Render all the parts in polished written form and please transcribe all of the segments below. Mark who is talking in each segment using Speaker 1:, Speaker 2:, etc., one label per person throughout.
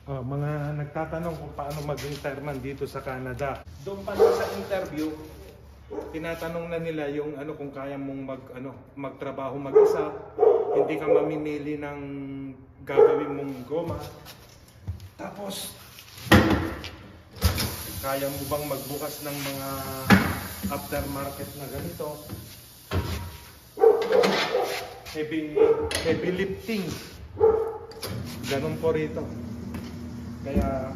Speaker 1: Mga nagtatanong kung paano maging fireman dito sa Canada. Doon pa lang sa interview, tinatanong na nila yung kung kaya mong magtrabaho mag-isa, hindi ka mamimili ng gagawin mong goma. Tapos kaya mo bang magbukas ng mga aftermarket na ganito? Heavy lifting. Ganun po rito. Kaya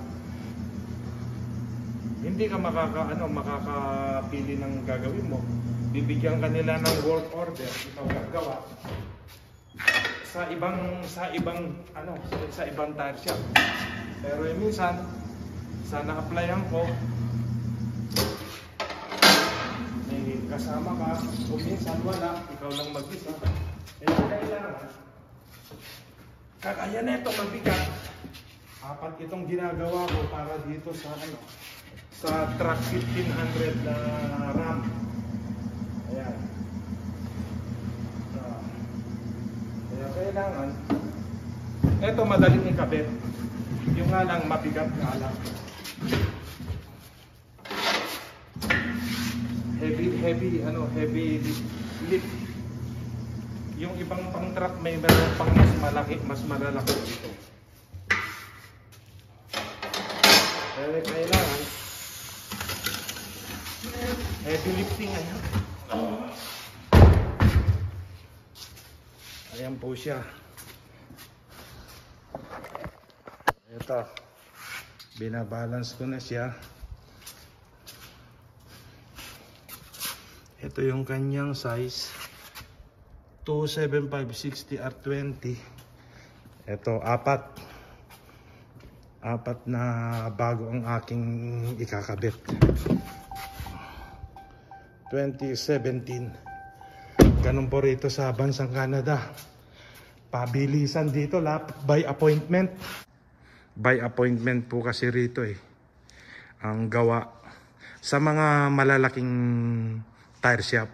Speaker 1: hindi ka makakapili ng gagawin mo. Bibigyan ka nila ng work order, ikaw gagawa. Sa ibang tire shop. Pero minsan sa na-applyan ko, may kasama ka, o minsan wala, ikaw lang mag-isa. Kailangan kagaya nito mabigat. 4 itong ginagawa ko para dito sa truck 1500 na RAM. Ayan. Kaya kailangan ito madaling ikabit. Yung nga lang mabigat nga lang. Heavy lift. Yung ibang pang truck may meron pang mas malalaki dito. Kaya kailangan heavy lifting ayan. Ayan po siya. Ito, binabalance ko na siya. Ito yung kanyang size 275/60 R20. Ito, apat na bago ang aking ikakabit. 2017. Ganun po rito sa bansang Canada. Pabilisan dito by appointment. By appointment po kasi rito ang gawa sa mga malalaking tire shop.